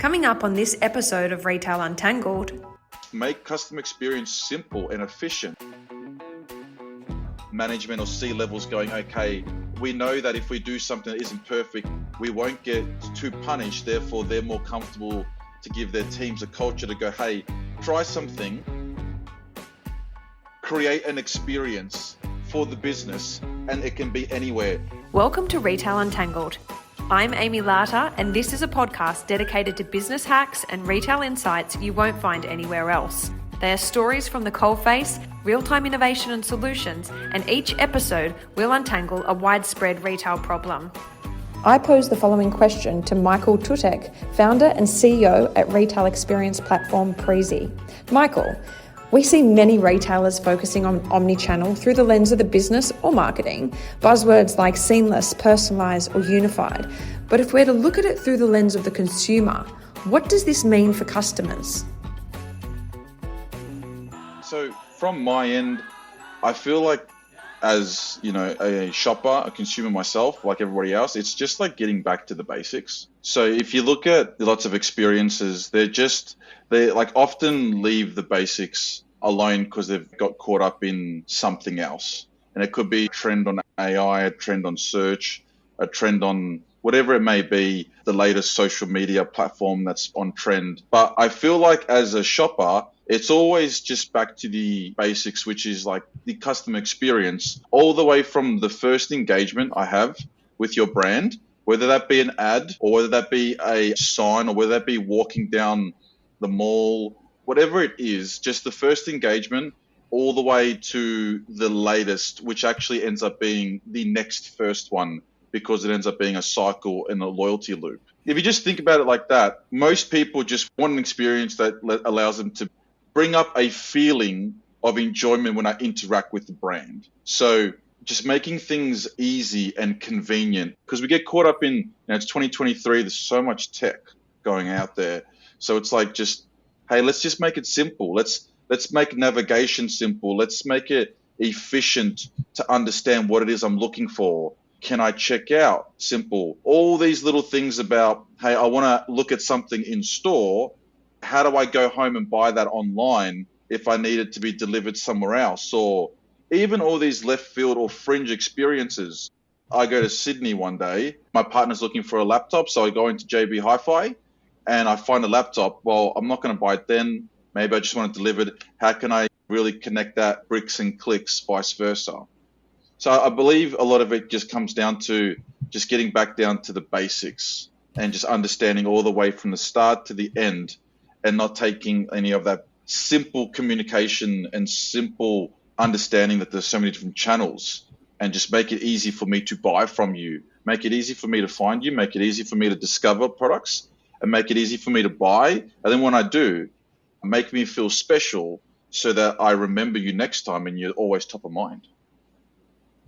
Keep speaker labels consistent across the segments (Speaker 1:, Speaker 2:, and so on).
Speaker 1: Coming up on this episode of Retail Untangled.
Speaker 2: Make customer experience simple and efficient. Management or C-levels going, okay, we know that if we do something that isn't perfect, we won't get too punished. Therefore, they're more comfortable to give their teams a culture to go, hey, try something, create an experience for the business, and it can be anywhere.
Speaker 1: Welcome to Retail Untangled. I'm Amie Larter, and this is a podcast dedicated to business hacks and retail insights you won't find anywhere else. They are stories from the coalface, real-time innovation and solutions, and each episode will untangle a widespread retail problem. I pose the following question to Michael Tutek, founder and CEO at retail experience platform Preezie. Michael, we see many retailers focusing on omnichannel through the lens of the business or marketing, buzzwords like seamless, personalised or unified. But if we're to look at it through the lens of the consumer, what does this mean for customers?
Speaker 2: So from my end, I feel like as, a shopper, a consumer myself, like everybody else, it's just like getting back to the basics. So if you look at lots of experiences, they often leave the basics alone because they've got caught up in something else. And it could be a trend on AI, a trend on search, a trend on whatever it may be, the latest social media platform that's on trend. But I feel like as a shopper, it's always just back to the basics, which is like the customer experience, all the way from the first engagement I have with your brand, whether that be an ad or whether that be a sign or whether that be walking down the mall, whatever it is, just the first engagement all the way to the latest, which actually ends up being the next first one because it ends up being a cycle and a loyalty loop. If you just think about it like that, most people just want an experience that allows them to bring up a feeling of enjoyment when I interact with the brand. So just making things easy and convenient, because we get caught up in, it's 2023, there's so much tech going out there. So it's like just, hey, let's just make it simple. Let's make navigation simple. Let's make it efficient to understand what it is I'm looking for. Can I check out? Simple. All these little things about, hey, I want to look at something in store. How do I go home and buy that online if I need it to be delivered somewhere else? Or even all these left field or fringe experiences. I go to Sydney one day, my partner's looking for a laptop, so I go into JB Hi-Fi and I find a laptop. Well, I'm not going to buy it then. Maybe I just want it delivered. How can I really connect that bricks and clicks, vice versa? So I believe a lot of it just comes down to just getting back down to the basics and just understanding all the way from the start to the end, and not taking any of that simple communication and simple understanding that there's so many different channels, and just make it easy for me to buy from you, make it easy for me to find you, make it easy for me to discover products, and make it easy for me to buy. And then when I do, make me feel special so that I remember you next time and you're always top of mind.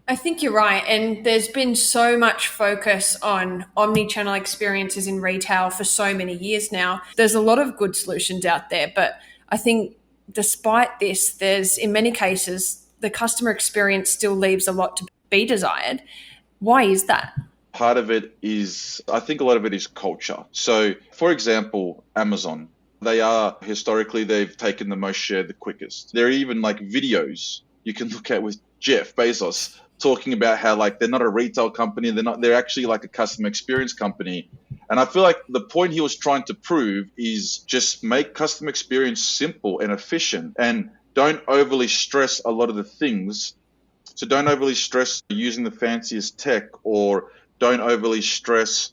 Speaker 1: I think you're right. And there's been so much focus on omni-channel experiences in retail for so many years now. There's a lot of good solutions out there, but I think despite this, there's in many cases, the customer experience still leaves a lot to be desired. Why is that?
Speaker 2: Part of it is, I think a lot of it is culture. So for example, Amazon, they've taken the most share the quickest. There are even like videos you can look at with Jeff Bezos talking about how like they're not a retail company, they're actually like a customer experience company. And I feel like the point he was trying to prove is just make customer experience simple and efficient, and don't overly stress a lot of the things. So don't overly stress using the fanciest tech, or don't overly stress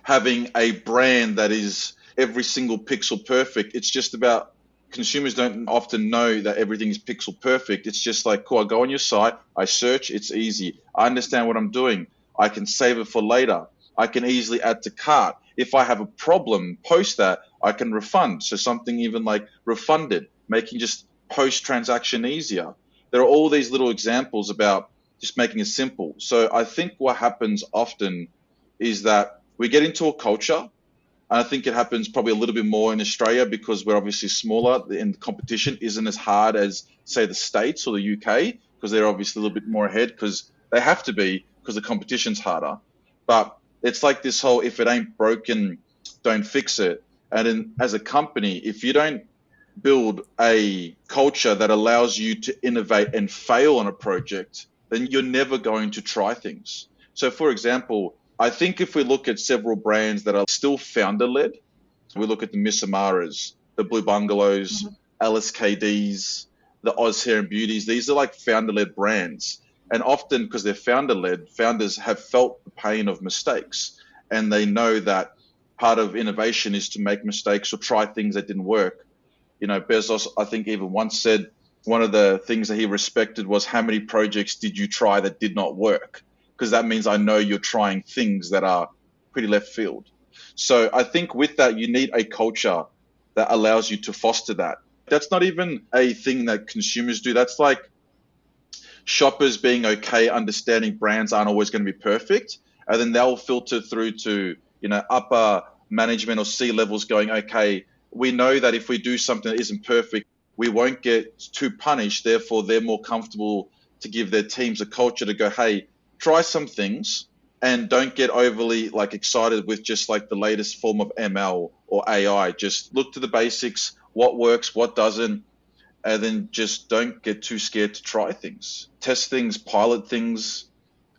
Speaker 2: having a brand that is every single pixel perfect. It's just about, consumers don't often know that everything is pixel perfect. It's just like, cool, I go on your site, I search, it's easy. I understand what I'm doing. I can save it for later. I can easily add to cart. If I have a problem, post that, I can refund. So something even like refunded, making just post-transaction easier. There are all these little examples about just making it simple. So I think what happens often is that we get into a culture. And I think it happens probably a little bit more in Australia because we're obviously smaller and the competition isn't as hard as, say, the States or the UK, because they're obviously a little bit more ahead because they have to be, because the competition's harder. But it's like this whole, if it ain't broken, don't fix it. And then as a company, if you don't build a culture that allows you to innovate and fail on a project, then you're never going to try things. So for example, I think if we look at several brands that are still founder-led, we look at the Miss Amaras, the Blue Bungalows, Alice KDs, the Oz Hair and Beauties. These are like founder-led brands. And often because they're founder-led, founders have felt the pain of mistakes. And they know that part of innovation is to make mistakes or try things that didn't work. You know, Bezos, I think, even once said one of the things that he respected was, how many projects did you try that did not work? Because that means I know you're trying things that are pretty left field. So I think with that, you need a culture that allows you to foster that. That's not even a thing that consumers do. That's like shoppers being okay, understanding brands aren't always going to be perfect. And then they'll filter through to, you know, upper management or C levels going, okay, we know that if we do something that isn't perfect, we won't get too punished. Therefore, they're more comfortable to give their teams a culture to go, hey, try some things and don't get overly like excited with just like the latest form of ML or AI. Just look to the basics, what works, what doesn't, and then just don't get too scared to try things. Test things, pilot things,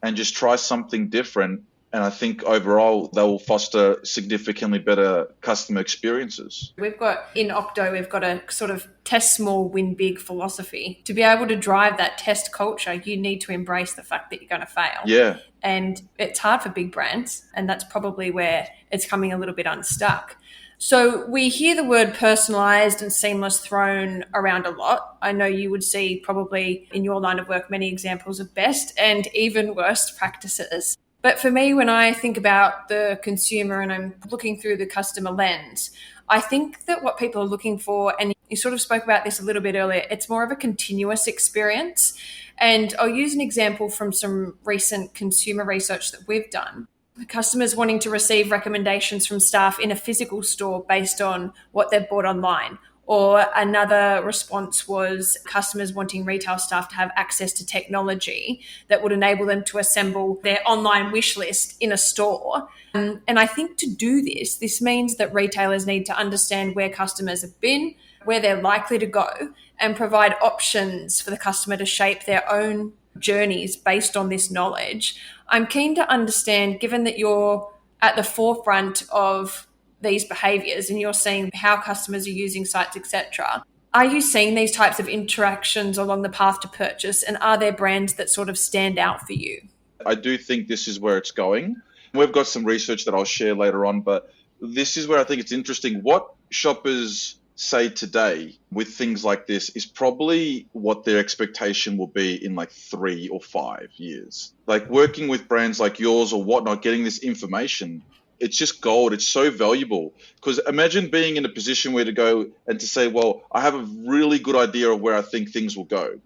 Speaker 2: and just try something different. And I think overall, they will foster significantly better customer experiences.
Speaker 1: We've got in Octo, we've got a sort of test small, win big philosophy. To be able to drive that test culture, you need to embrace the fact that you're going to fail.
Speaker 2: Yeah.
Speaker 1: And it's hard for big brands. And that's probably where it's coming a little bit unstuck. So we hear the word personalised and seamless thrown around a lot. I know you would see probably in your line of work many examples of best and even worst practices. But for me, when I think about the consumer and I'm looking through the customer lens, I think that what people are looking for, and you sort of spoke about this a little bit earlier, it's more of a continuous experience. And I'll use an example from some recent consumer research that we've done. Customers wanting to receive recommendations from staff in a physical store based on what they've bought online. Or another response was customers wanting retail staff to have access to technology that would enable them to assemble their online wish list in a store. And I think to do this means that retailers need to understand where customers have been, where they're likely to go, and provide options for the customer to shape their own journeys based on this knowledge. I'm keen to understand, given that you're at the forefront of these behaviors and you're seeing how customers are using sites, etc. Are you seeing these types of interactions along the path to purchase, and are there brands that sort of stand out for you?
Speaker 2: I do think this is where it's going. We've got some research that I'll share later on, but this is where I think it's interesting. What shoppers say today with things like this is probably what their expectation will be in like 3 or 5 years. Like working with brands like yours or whatnot, getting this information, it's just gold. It's so valuable, because imagine being in a position where to go and to say, well, I have a really good idea of where I think things will go.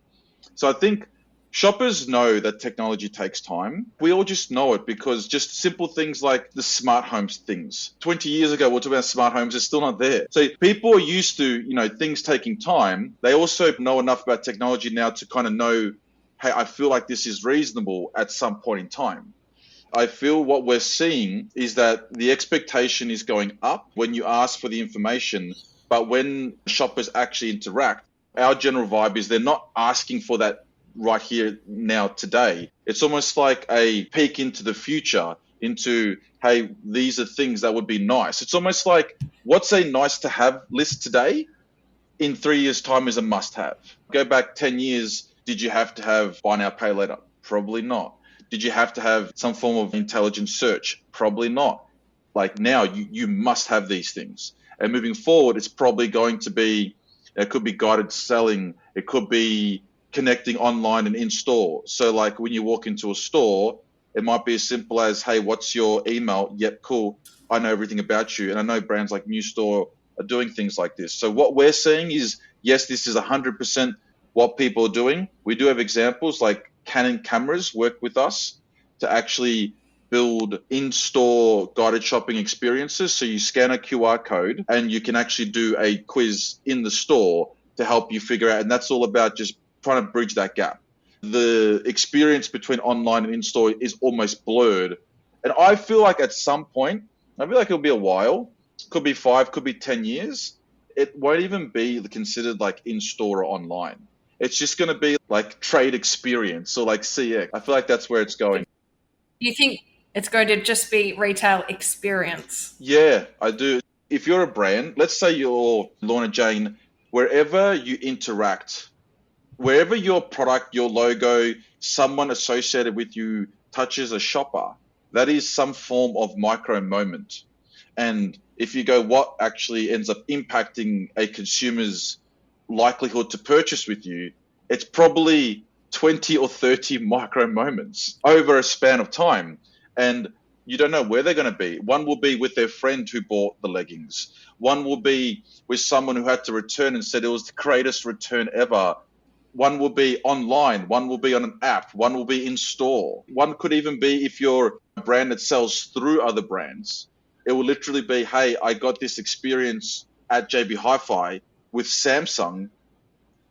Speaker 2: So I think shoppers know that technology takes time. We all just know it, because just simple things like the smart homes things. 20 years ago, we were talking about smart homes. It's still not there. So people are used to, things taking time. They also know enough about technology now to kind of know, hey, I feel like this is reasonable at some point in time. I feel what we're seeing is that the expectation is going up when you ask for the information, but when shoppers actually interact, our general vibe is they're not asking for that right here, now, today. It's almost like a peek into the future, into, hey, these are things that would be nice. It's almost like what's a nice to have list today in 3 years' time is a must have. Go back 10 years, did you have to have buy now, pay later? Probably not. Did you have to have some form of intelligent search? Probably not. Like now, you must have these things. And moving forward, it's probably going to be, it could be guided selling. It could be connecting online and in store. So like when you walk into a store, it might be as simple as, hey, what's your email? Yep, cool. I know everything about you. And I know brands like New Store are doing things like this. So what we're seeing is, yes, this is 100% what people are doing. We do have examples like Canon cameras work with us to actually build in-store guided shopping experiences. So you scan a QR code and you can actually do a quiz in the store to help you figure out. And that's all about just trying to bridge that gap. The experience between online and in-store is almost blurred. And I feel like at some point, I feel like it'll be a while, could be 5, could be 10 years, it won't even be considered like in-store or online. It's just going to be like trade experience or like CX. I feel like that's where it's going.
Speaker 1: Do you think it's going to just be retail experience?
Speaker 2: Yeah, I do. If you're a brand, let's say you're Lorna Jane, wherever you interact, wherever your product, your logo, someone associated with you touches a shopper, that is some form of micro moment. And if you go, what actually ends up impacting a consumer's likelihood to purchase with you, it's probably 20 or 30 micro moments over a span of time. And you don't know where they're going to be. One will be with their friend who bought the leggings. One will be with someone who had to return and said it was the greatest return ever. One will be online. One will be on an app. One will be in store. One could even be if you're a brand that sells through other brands. It will literally be, hey, I got this experience at JB Hi-Fi with Samsung,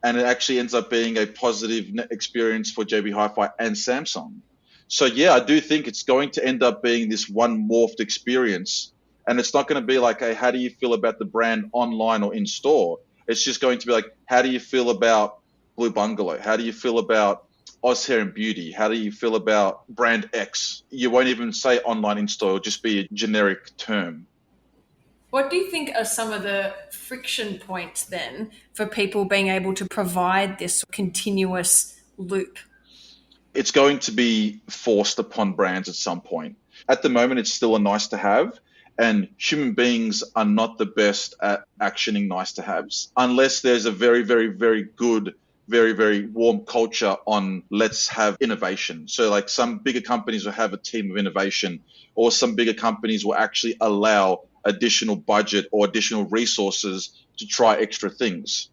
Speaker 2: and it actually ends up being a positive experience for JB Hi-Fi and Samsung. So yeah, I do think it's going to end up being this one morphed experience, and it's not going to be like, hey, how do you feel about the brand online or in store? It's just going to be like, how do you feel about Blue Bungalow? How do you feel about Oz Hair and Beauty? How do you feel about brand X? You won't even say online in store, it'll just be a generic term.
Speaker 1: What do you think are some of the friction points then for people being able to provide this continuous loop?
Speaker 2: It's going to be forced upon brands at some point. At the moment, it's still a nice to have, and human beings are not the best at actioning nice to haves unless there's a very, very, very good, very, very warm culture on let's have innovation. So like some bigger companies will have a team of innovation, or some bigger companies will actually allow additional budget or additional resources to try extra things.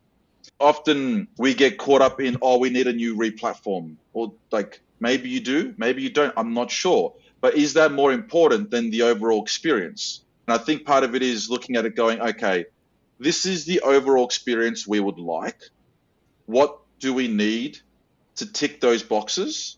Speaker 2: Often we get caught up in, oh, we need a new re-platform. Or like, maybe you do, maybe you don't, I'm not sure. But is that more important than the overall experience? And I think part of it is looking at it going, okay, this is the overall experience we would like. What do we need to tick those boxes?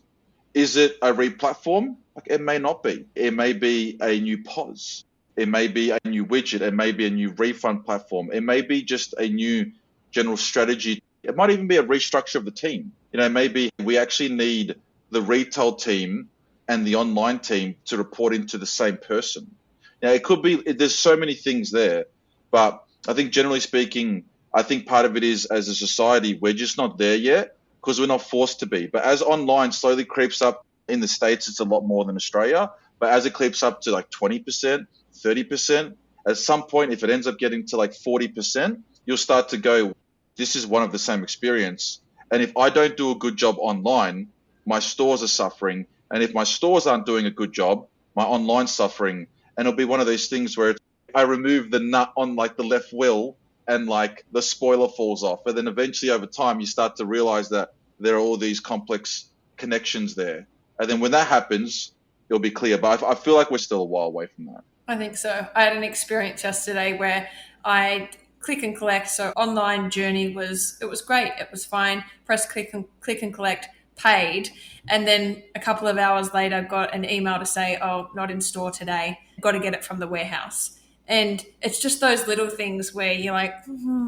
Speaker 2: Is it a re-platform? Like, it may not be. It may be a new POS. It may be a new widget. It may be a new refund platform. It may be just a new general strategy. It might even be a restructure of the team. Maybe we actually need the retail team and the online team to report into the same person. Now, it could be, there's so many things there, but I think generally speaking, I think part of it is as a society, we're just not there yet because we're not forced to be. But as online slowly creeps up in the States, it's a lot more than Australia. But as it creeps up to like 20%, 30%, at some point, if it ends up getting to like 40%, you'll start to go, this is one of the same experience. And if I don't do a good job online, my stores are suffering. And if my stores aren't doing a good job, my online's suffering. And it'll be one of those things where I remove the nut on like the left wheel and like the spoiler falls off. And then eventually over time, you start to realize that there are all these complex connections there. And then when that happens, it'll be clear. But I feel like we're still a while away from that.
Speaker 1: I think so. I had an experience yesterday where I click and collect. So online journey was great. It was fine. Press click and collect, paid. And then a couple of hours later, got an email to say, oh, not in store today. Got to get it from the warehouse. And it's just those little things where you're like,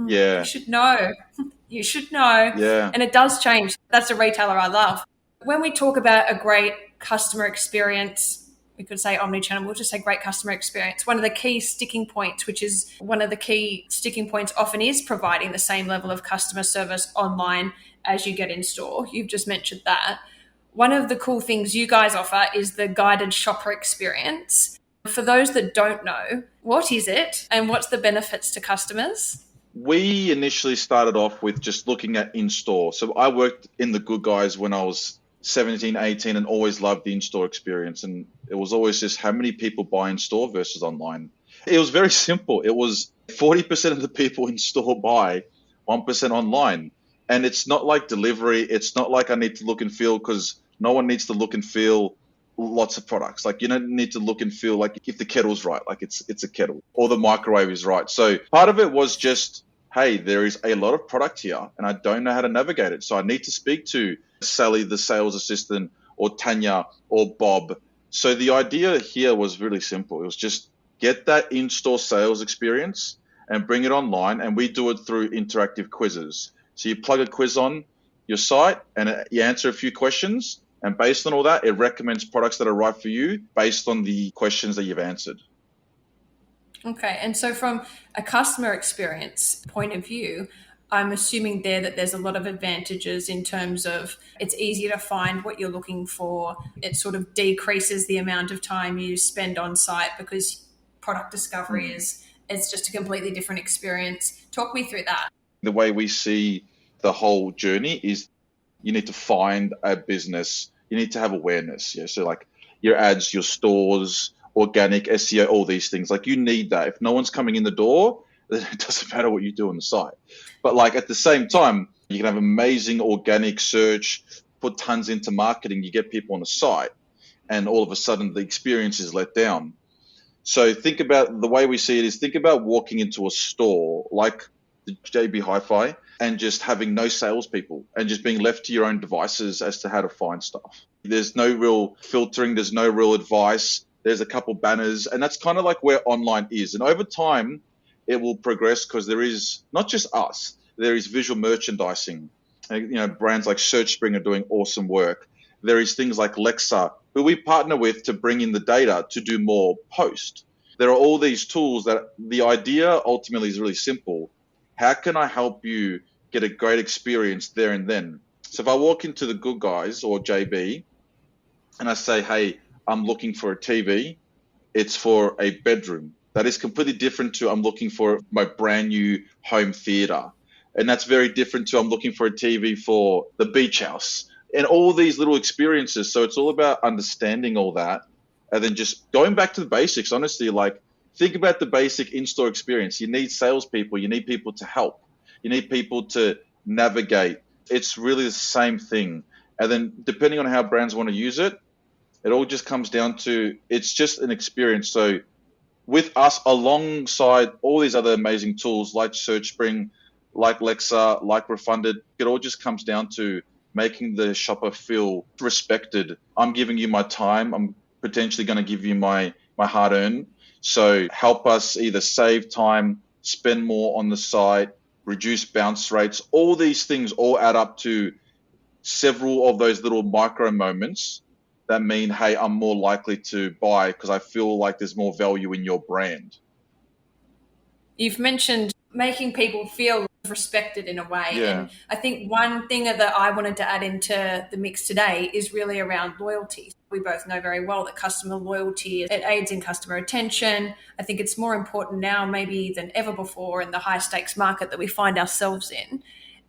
Speaker 2: yeah,
Speaker 1: you should know. You should know.
Speaker 2: Yeah.
Speaker 1: And it does change. That's a retailer I love. When we talk about a great customer experience, we could say omnichannel, we'll just say great customer experience. One of the key sticking points, which is one of the key sticking points often is providing the same level of customer service online as you get in store. You've just mentioned that. One of the cool things you guys offer is the guided shopper experience. For those that don't know, what is it and what's the benefits to customers?
Speaker 2: We initially started off with just looking at in-store. So I worked in the Good Guys when I was 17, 18 and always loved the in-store experience. And it was always just how many people buy in store versus online. It was very simple. It was 40% of the people in store buy, 1% online. And it's not like delivery. It's not like I need to look and feel, because no one needs to look and feel lots of products. Like, you don't need to look and feel like if the kettle's right, like it's a kettle, or the microwave is right. So part of it was just, hey, there is a lot of product here and I don't know how to navigate it. So I need to speak to Sally, the sales assistant, or Tanya, or Bob. So the idea here was really simple. It was just get that in-store sales experience and bring it online. And we do it through interactive quizzes. So you plug a quiz on your site and you answer a few questions. And based on all that, it recommends products that are right for you based on the questions that you've answered.
Speaker 1: Okay. And so from a customer experience point of view, I'm assuming there that there's a lot of advantages in terms of it's easier to find what you're looking for. It sort of decreases the amount of time you spend on site because product discovery it's just a completely different experience. Talk me through that.
Speaker 2: The way we see the whole journey is you need to find a business. You need to have awareness. Yeah. So like your ads, your stores, organic, SEO, all these things. Like you need that. If no one's coming in the door, then it doesn't matter what you do on the site. But like at the same time, you can have amazing organic search, put tons into marketing, you get people on the site, and all of a sudden the experience is let down. So think about the way we see it is think about walking into a store like the JB Hi-Fi and just having no salespeople and just being left to your own devices as to how to find stuff. There's no real filtering. There's no real advice. There's a couple banners, and that's kind of like where online is. And over time, it will progress because there is not just us. There is visual merchandising. Brands like SearchSpring are doing awesome work. There is things like Lexa, who we partner with to bring in the data to do more post. There are all these tools that the idea ultimately is really simple. How can I help you get a great experience there and then? So if I walk into the Good Guys or JB and I say, hey, I'm looking for a TV, it's for a bedroom. That is completely different to I'm looking for my brand new home theater. And that's very different to I'm looking for a TV for the beach house and all these little experiences. So it's all about understanding all that and then just going back to the basics. Honestly, like think about the basic in-store experience. You need salespeople. You need people to help. You need people to navigate. It's really the same thing. And then depending on how brands want to use it, it all just comes down to it's just an experience. So with us alongside all these other amazing tools like SearchSpring, like Lexa, like Refunded, it all just comes down to making the shopper feel respected. I'm giving you my time. I'm potentially going to give you my hard-earned. So help us either save time, spend more on the site, reduce bounce rates. All these things all add up to several of those little micro moments that mean, hey, I'm more likely to buy because I feel like there's more value in your brand.
Speaker 1: You've mentioned making people feel respected in a way.
Speaker 2: Yeah.
Speaker 1: And I think one thing that I wanted to add into the mix today is really around loyalty. We both know very well that customer loyalty, it aids in customer retention. I think it's more important now maybe than ever before in the high stakes market that we find ourselves in.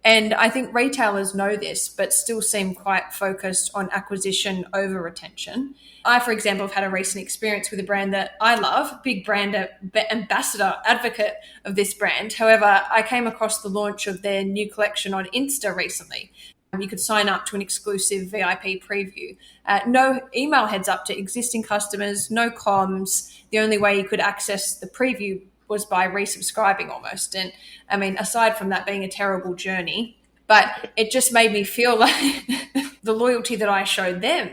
Speaker 1: And I think retailers know this, but still seem quite focused on acquisition over retention. I, for example, have had a recent experience with a brand that I love, big brand ambassador, advocate of this brand. However, I came across the launch of their new collection on Insta recently. You could sign up to an exclusive VIP preview. No email heads up to existing customers, no comms. The only way you could access the preview was by resubscribing almost. And I mean, aside from that being a terrible journey, but it just made me feel like the loyalty that I showed them,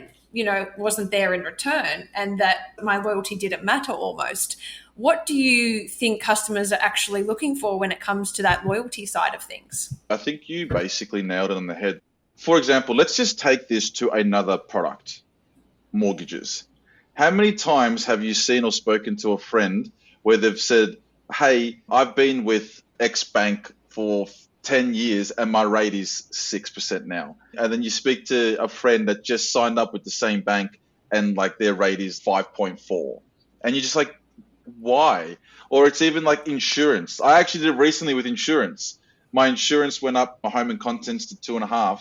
Speaker 1: wasn't there in return and that my loyalty didn't matter almost. What do you think customers are actually looking for when it comes to that loyalty side of things?
Speaker 2: I think you basically nailed it on the head. For example, let's just take this to another product, mortgages. How many times have you seen or spoken to a friend where they've said, hey, I've been with X bank for 10 years and my rate is 6% now. And then you speak to a friend that just signed up with the same bank and like their rate is 5.4. And you're just like, why? Or it's even like insurance. I actually did it recently with insurance. My insurance went up, my home and contents to 2.5.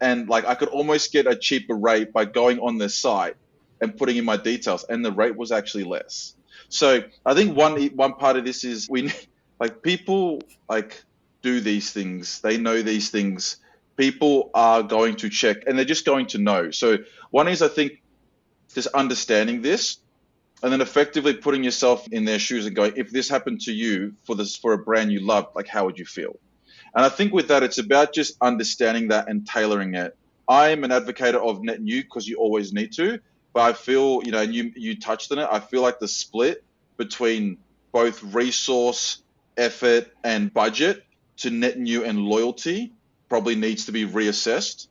Speaker 2: And like I could almost get a cheaper rate by going on their site and putting in my details. And the rate was actually less. So I think one part of this is people do these things. They know these things. People are going to check and they're just going to know. So one is I think just understanding this and then effectively putting yourself in their shoes and going, if this happened to you for a brand you love, like how would you feel? And I think with that, it's about just understanding that and tailoring it. I am an advocate of net new because you always need to. But I feel, and you touched on it, I feel like the split between both resource, effort, and budget to net new and loyalty probably needs to be reassessed.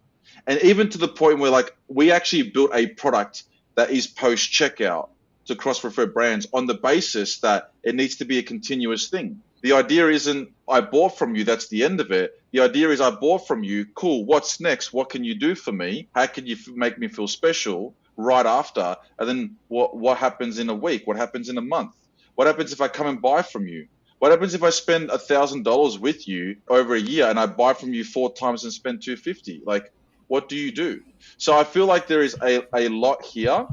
Speaker 2: And even to the point where like we actually built a product that is post checkout to cross refer brands on the basis that it needs to be a continuous thing. The idea isn't I bought from you, that's the end of it. The idea is I bought from you, cool, what's next? What can you do for me? How can you make me feel special right after? And then what happens in a week? What happens in a month? What happens if I come and buy from you? What happens if I spend $1,000 with you over a year and I buy from you 4 times and spend $250? Like, what do you do? So I feel like there is a lot here,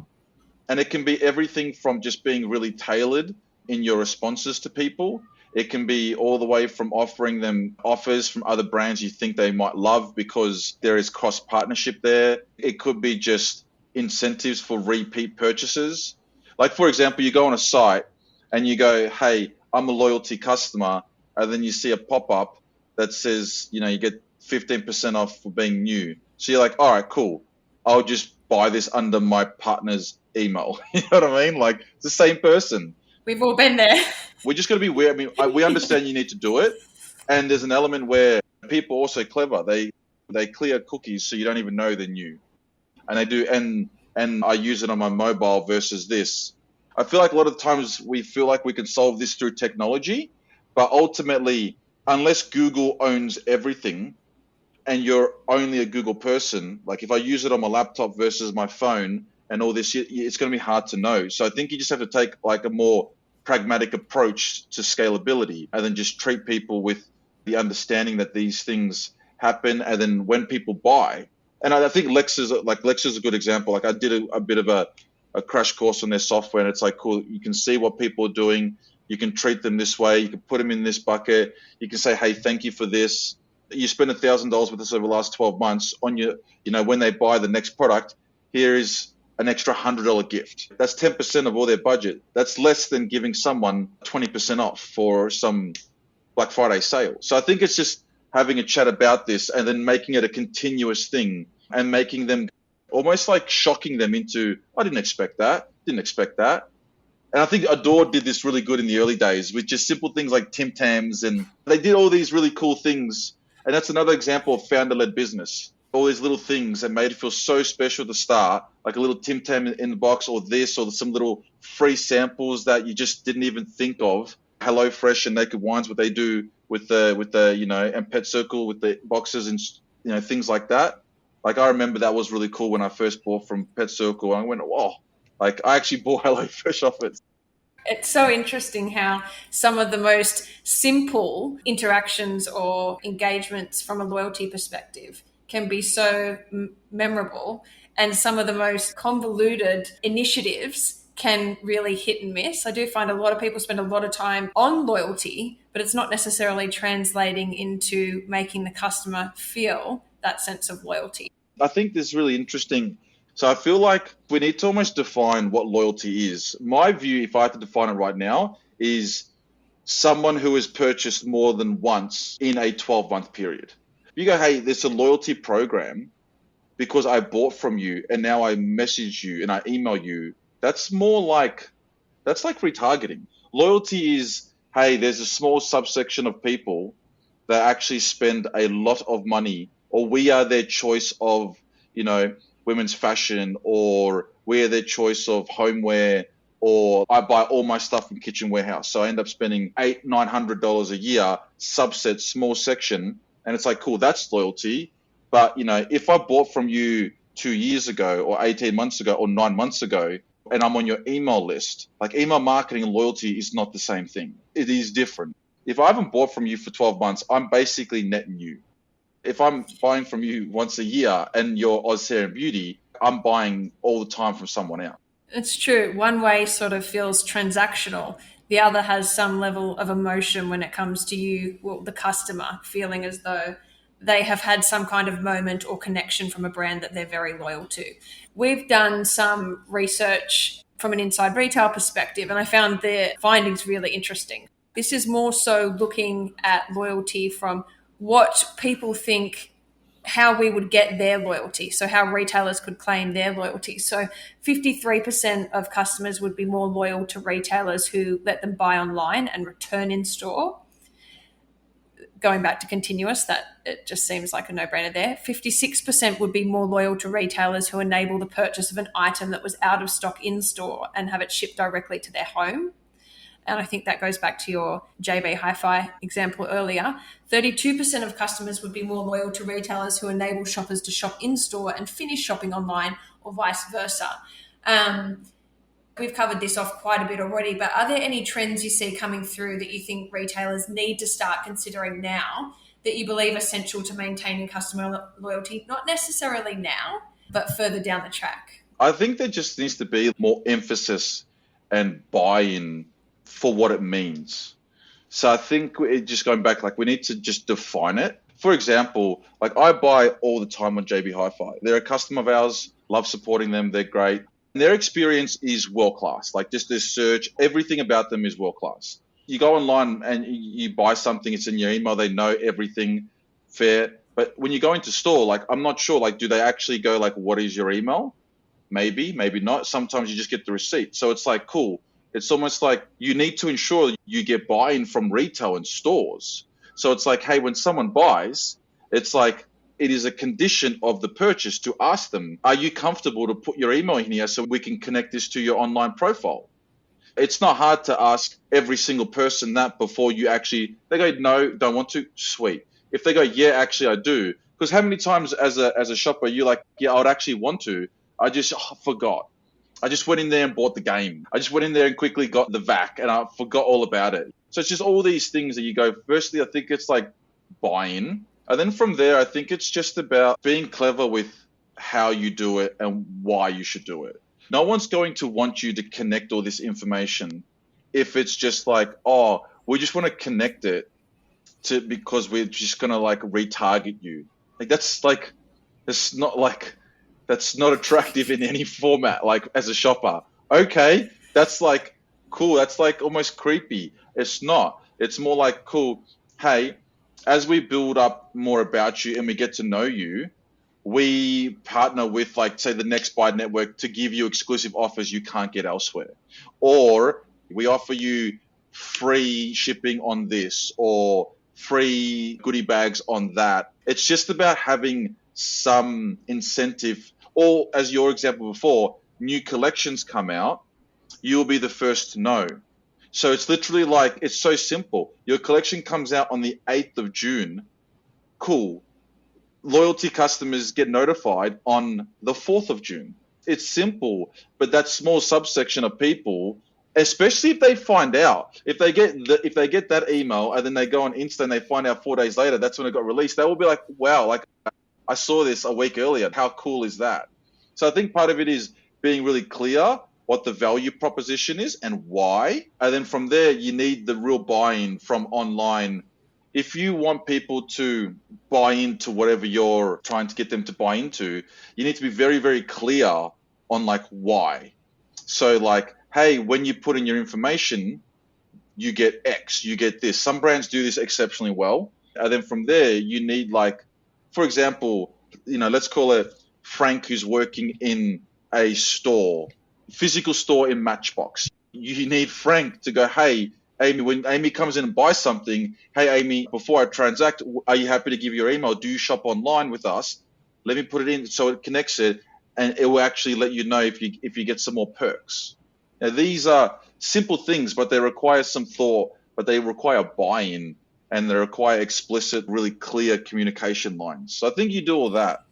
Speaker 2: and it can be everything from just being really tailored in your responses to people. It can be all the way from offering them offers from other brands you think they might love because there is cross partnership there. It could be just incentives for repeat purchases. Like, for example, you go on a site and you go, hey, I'm a loyalty customer. And then you see a pop-up that says, you get 15% off for being new. So you're like, all right, cool. I'll just buy this under my partner's email. You know what I mean? Like, it's the same person.
Speaker 1: We've all been there.
Speaker 2: We're just going to be weird. I mean, we understand you need to do it. And there's an element where people are also clever. They clear cookies so you don't even know they're new. And they do. And I use it on my mobile versus this. I feel like a lot of times we feel like we can solve this through technology. But ultimately, unless Google owns everything and you're only a Google person, like if I use it on my laptop versus my phone and all this, it's going to be hard to know. So I think you just have to take like a more pragmatic approach to scalability and then just treat people with the understanding that these things happen. And then when people buy, and I think Lex is a good example. Like I did a bit of a crash course on their software, and it's like, cool, you can see what people are doing. You can treat them this way. You can put them in this bucket. You can say, hey, thank you for this. You spend $1,000 with us over the last 12 months on your, when they buy the next product, here is an extra $100 gift. That's 10% of all their budget. That's less than giving someone 20% off for some Black Friday sale. So I think it's just having a chat about this and then making it a continuous thing and making them almost like shocking them into, I didn't expect that. And I think Adore did this really good in the early days with just simple things like Tim Tams, and they did all these really cool things. And that's another example of founder-led business. All these little things that made it feel so special at the start, like a little Tim Tam in the box or this, or some little free samples that you just didn't even think of. HelloFresh and Naked Wines, what they do with the and Pet Circle with the boxes and things like that. Like I remember that was really cool when I first bought from Pet Circle. I went, whoa, like I actually bought HelloFresh off it.
Speaker 1: It's so interesting how some of the most simple interactions or engagements from a loyalty perspective can be so memorable, and some of the most convoluted initiatives can really hit and miss. I do find a lot of people spend a lot of time on loyalty, but it's not necessarily translating into making the customer feel that sense of loyalty.
Speaker 2: I think this is really interesting. So I feel like we need to almost define what loyalty is. My view, if I had to define it right now, is someone who has purchased more than once in a 12-month period. You go, hey, there's a loyalty program because I bought from you and now I message you and I email you. That's like retargeting. Loyalty is, hey, there's a small subsection of people that actually spend a lot of money, or we are their choice of, women's fashion, or we are their choice of homeware, or I buy all my stuff from Kitchen Warehouse. So I end up spending $800-900 a year, subset, small section. And it's like, cool, that's loyalty. But, if I bought from you 2 years ago or 18 months ago or 9 months ago, and I'm on your email list, like email marketing and loyalty is not the same thing. It is different. If I haven't bought from you for 12 months, I'm basically net new. If I'm buying from you once a year and you're Oz Hair and Beauty, I'm buying all the time from someone else.
Speaker 1: It's true. One way sort of feels transactional. The other has some level of emotion when it comes to you, the customer, feeling as though they have had some kind of moment or connection from a brand that they're very loyal to. We've done some research from an inside retail perspective, and I found the findings really interesting. This is more so looking at loyalty from what people think how we would get their loyalty, so how retailers could claim their loyalty. So 53% of customers would be more loyal to retailers who let them buy online and return in store. Going back to continuous, that it just seems like a no-brainer there. 56% would be more loyal to retailers who enable the purchase of an item that was out of stock in store and have it shipped directly to their home. And I think that goes back to your JB Hi-Fi example earlier. 32% of customers would be more loyal to retailers who enable shoppers to shop in-store and finish shopping online, or vice versa. We've covered this off quite a bit already, but are there any trends you see coming through that you think retailers need to start considering now that you believe are essential to maintaining customer loyalty, not necessarily now, but further down the track?
Speaker 2: I think there just needs to be more emphasis and buy-in for what it means. So I think just going back, like we need to just define it. For example, like I buy all the time on JB Hi-Fi. They're a customer of ours, love supporting them, they're great. And their experience is world-class. Like just their search, everything about them is world-class. You go online and you buy something, it's in your email, they know everything fair. But when you go into store, like I'm not sure, like do they actually go like, what is your email? Maybe, maybe not. Sometimes you just get the receipt. So it's like, cool. It's almost like you need to ensure you get buy-in from retail and stores. So it's like, hey, when someone buys, it's like it is a condition of the purchase to ask them, are you comfortable to put your email in here so we can connect this to your online profile? It's not hard to ask every single person that before you actually, they go, no, don't want to, sweet. If they go, yeah, actually I do. Because how many times as a shopper, you're like, yeah, I would actually want to. I just forgot. I just went in there and bought the game. I just went in there and quickly got the VAC and I forgot all about it. So it's just all these things that you go, firstly, I think it's like buy-in. And then from there, I think it's just about being clever with how you do it and why you should do it. No one's going to want you to connect all this information if it's just like, oh, we just want to connect it to because we're just going to like retarget you. Like that's like, it's not like, that's not attractive in any format, like as a shopper. Okay, that's like cool. That's like almost creepy. It's not. It's more like, cool, hey, as we build up more about you and we get to know you, we partner with like, say, the Next Buy Network to give you exclusive offers you can't get elsewhere. Or we offer you free shipping on this or free goodie bags on that. It's just about having some incentive. Or as your example before, new collections come out, you'll be the first to know. So it's literally like, it's so simple. Your collection comes out on the 8th of June. Cool. Loyalty customers get notified on the 4th of June. It's simple, but that small subsection of people, especially if they find out, if they get that email and then they go on Insta and they find out 4 days later, that's when it got released, they will be like, wow, like I saw this a week earlier. How cool is that? So I think part of it is being really clear what the value proposition is and why. And then from there, you need the real buy-in from online. If you want people to buy into whatever you're trying to get them to buy into, you need to be very, very clear on like why. So like, hey, when you put in your information, you get X, you get this. Some brands do this exceptionally well. And then from there, you need like, for example, let's call it Frank who's working in a store, physical store in Matchbox. You need Frank to go, hey, Amie, when Amie comes in and buys something, hey, Amie, before I transact, are you happy to give your email? Do you shop online with us? Let me put it in so it connects it, and it will actually let you know if you get some more perks. Now, these are simple things, but they require some thought, but they require buy-in, and they require explicit, really clear communication lines. So I think you do all that,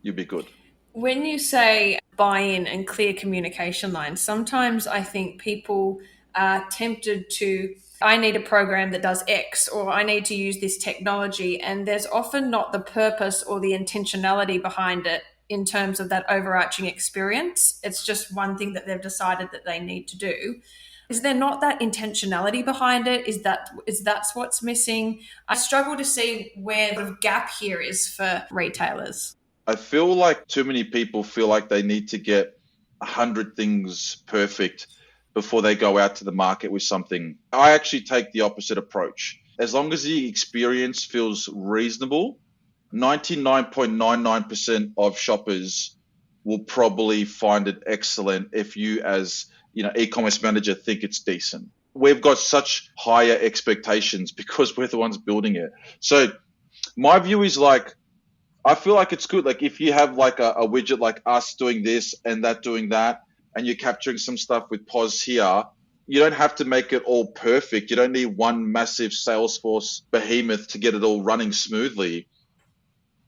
Speaker 2: you'll be good.
Speaker 1: When you say buy-in and clear communication lines, sometimes I think people are tempted to, I need a program that does X, or I need to use this technology, and there's often not the purpose or the intentionality behind it in terms of that overarching experience. It's just one thing that they've decided that they need to do. Is there not that intentionality behind it? Is that what's missing? I struggle to see where the gap here is for retailers.
Speaker 2: I feel like too many people feel like they need to get 100 things perfect before they go out to the market with something. I actually take the opposite approach. As long as the experience feels reasonable, 99.99% of shoppers will probably find it excellent if you as, e-commerce manager think it's decent. We've got such higher expectations because we're the ones building it. So my view is like, I feel like it's good. Like if you have like a widget like us doing this and that doing that, and you're capturing some stuff with pause here, you don't have to make it all perfect. You don't need one massive Salesforce behemoth to get it all running smoothly.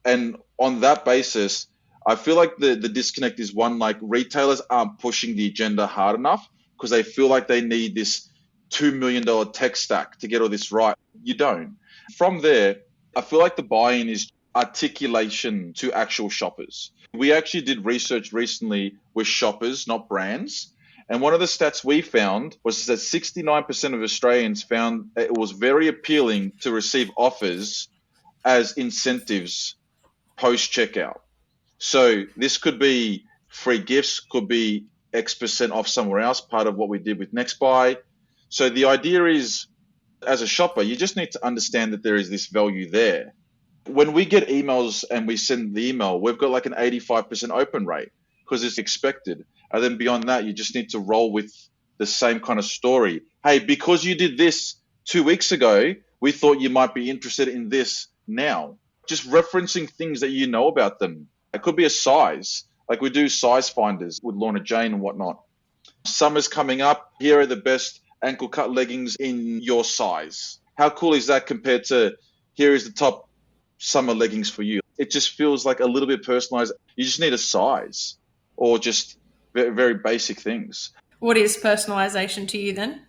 Speaker 2: And on that basis, I feel like the disconnect is one, like retailers aren't pushing the agenda hard enough because they feel like they need this $2 million tech stack to get all this right. You don't. From there, I feel like the buy-in is articulation to actual shoppers. We actually did research recently with shoppers, not brands. And one of the stats we found was that 69% of Australians found it was very appealing to receive offers as incentives post-checkout. So this could be free gifts, could be X% off somewhere else, part of what we did with NextBuy. So the idea is, as a shopper, you just need to understand that there is this value there. When we get emails and we send the email, we've got like an 85% open rate because it's expected. And then beyond that, you just need to roll with the same kind of story. Hey, because you did this 2 weeks ago, we thought you might be interested in this now. Just referencing things that you know about them. It could be a size, like we do size finders with Lorna Jane and whatnot. Summer's coming up. Here are the best ankle cut leggings in your size. How cool is that compared to here is the top summer leggings for you? It just feels like a little bit personalized. You just need a size or just very, very basic things.
Speaker 1: What is personalization to you then?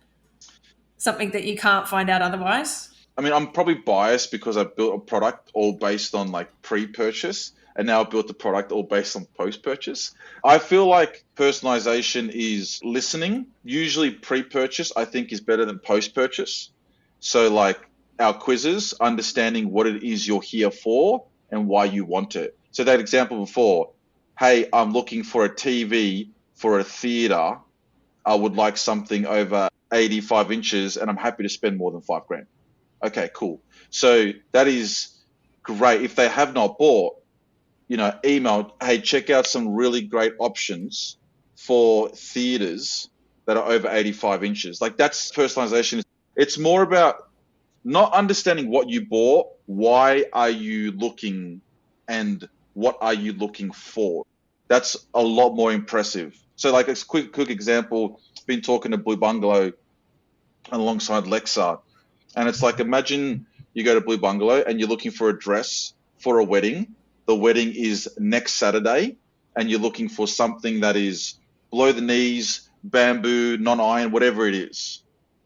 Speaker 1: Something that you can't find out otherwise?
Speaker 2: I mean, I'm probably biased because I built a product all based on like pre-purchase, and now I've built the product all based on post-purchase. I feel like personalization is listening. Usually pre-purchase, I think, is better than post-purchase. So like our quizzes, understanding what it is you're here for and why you want it. So that example before, hey, I'm looking for a TV for a theater. I would like something over 85 inches and I'm happy to spend more than $5,000. Okay, cool. So that is great. If they have not bought, email, hey, check out some really great options for theaters that are over 85 inches. Like that's personalization. It's more about not understanding what you bought, why are you looking, and what are you looking for. That's a lot more impressive. So like a quick example, I've been talking to Blue Bungalow alongside Lexa. And it's like, imagine you go to Blue Bungalow and you're looking for a dress for a wedding. The wedding is next Saturday and you're looking for something that is below the knees, bamboo, non-iron, whatever it is.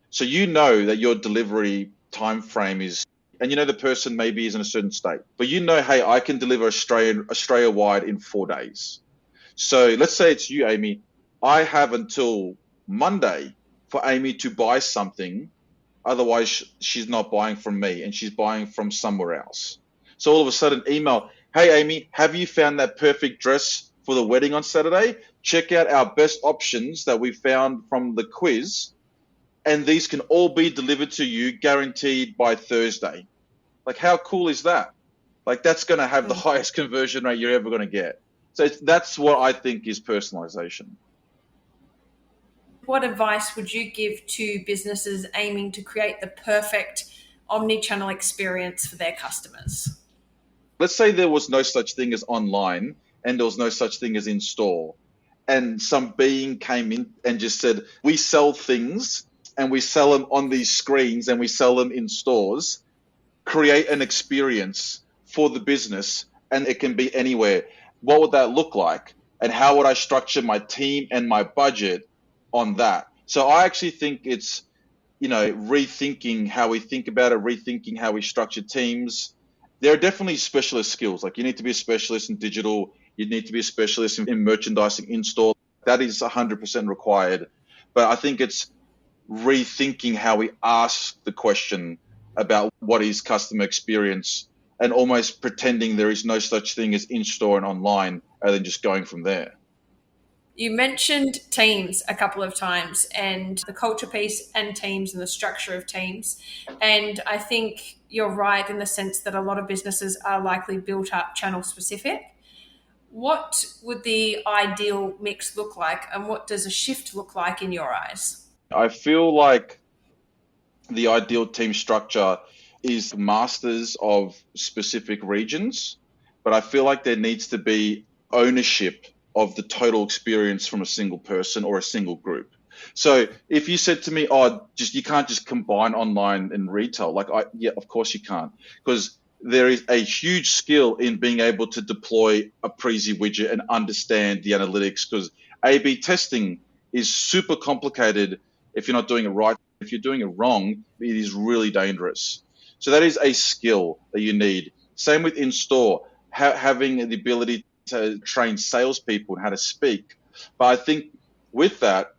Speaker 2: So you know that your delivery time frame is, and the person maybe is in a certain state, but hey, I can deliver Australia-wide in 4 days. So let's say it's you, Amie. I have until Monday for Amie to buy something. Otherwise, she's not buying from me and she's buying from somewhere else. So all of a sudden, email, hey, Amie, have you found that perfect dress for the wedding on Saturday? Check out our best options that we found from the quiz. And these can all be delivered to you guaranteed by Thursday. Like, how cool is that? Like, that's going to have the highest conversion rate you're ever going to get. So that's what I think is personalization.
Speaker 1: What advice would you give to businesses aiming to create the perfect omnichannel experience for their customers?
Speaker 2: Let's say there was no such thing as online and there was no such thing as in store. And some being came in and just said, we sell things and we sell them on these screens and we sell them in stores. Create an experience for the business and it can be anywhere. What would that look like? And how would I structure my team and my budget on that? So I actually think it's, rethinking how we think about it, rethinking how we structure teams. There are definitely specialist skills. Like you need to be a specialist in digital. You need to be a specialist in merchandising in store. That is 100% required. But I think it's rethinking how we ask the question about what is customer experience and almost pretending there is no such thing as in store and online and then just going from there.
Speaker 1: You mentioned teams a couple of times and the culture piece and teams and the structure of teams. And I think you're right in the sense that a lot of businesses are likely built up channel specific. What would the ideal mix look like, and what does a shift look like in your eyes?
Speaker 2: I feel like the ideal team structure is masters of specific regions, but I feel like there needs to be ownership of the total experience from a single person or a single group. So if you said to me, you can't just combine online and retail, yeah, of course you can't, because there is a huge skill in being able to deploy a Preezie widget and understand the analytics, because A/B testing is super complicated if you're not doing it right. If you're doing it wrong, it is really dangerous. So that is a skill that you need. Same with in-store, having the ability to train salespeople and how to speak. But I think with that,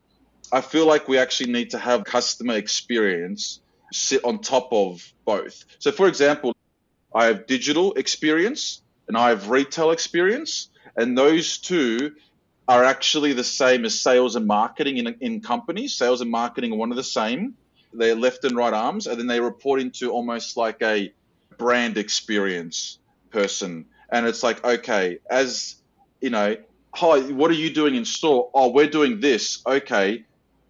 Speaker 2: I feel like we actually need to have customer experience sit on top of both. So for example, I have digital experience and I have retail experience, and those two are actually the same as sales and marketing in companies. Sales and marketing are one of the same. They're left and right arms, and then they report into almost like a brand experience person. And it's like, okay, as you know, hi, what are you doing in store? Oh, we're doing this. Okay,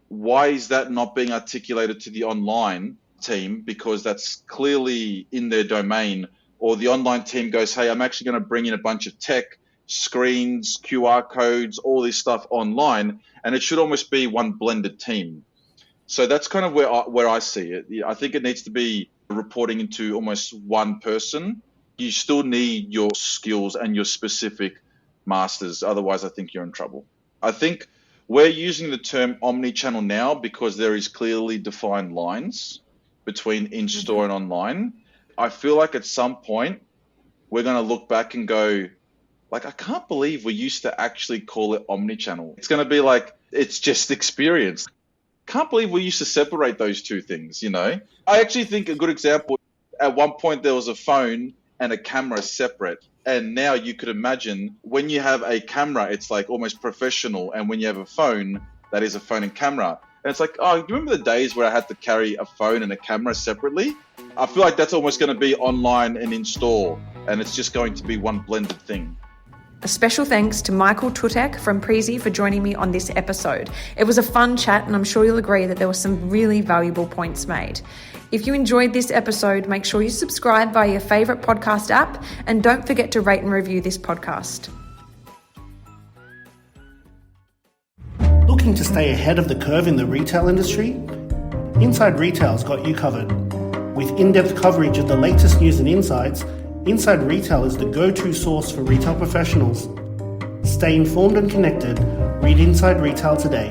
Speaker 2: why is that not being articulated to the online team? Because that's clearly in their domain. Or the online team goes, hey, I'm actually going to bring in a bunch of tech, screens, QR codes, all this stuff online, and it should almost be one blended team. So that's kind of where I see it. I think it needs to be reporting into almost one person. You still need your skills and your specific masters. Otherwise, I think you're in trouble. I think we're using the term omnichannel now because there is clearly defined lines between in-store and online. I feel like at some point we're going to look back and go, like, I can't believe we used to actually call it omnichannel. It's going to be like, it's just experience. Can't believe we used to separate those two things, you know? I actually think a good example, at one point there was a phone and a camera separate. And now you could imagine when you have a camera, it's like almost professional. And when you have a phone, that is a phone and camera. And it's like, oh, you remember the days where I had to carry a phone and a camera separately? I feel like that's almost going to be online and in store. And it's just going to be one blended thing.
Speaker 1: A special thanks to Michael Tutek from Preezie for joining me on this episode. It was a fun chat, and I'm sure you'll agree that there were some really valuable points made. If you enjoyed this episode, make sure you subscribe via your favourite podcast app, and don't forget to rate and review this podcast.
Speaker 3: Looking to stay ahead of the curve in the retail industry? Inside Retail's got you covered. With in-depth coverage of the latest news and insights, Inside Retail is the go-to source for retail professionals. Stay informed and connected. Read Inside Retail today.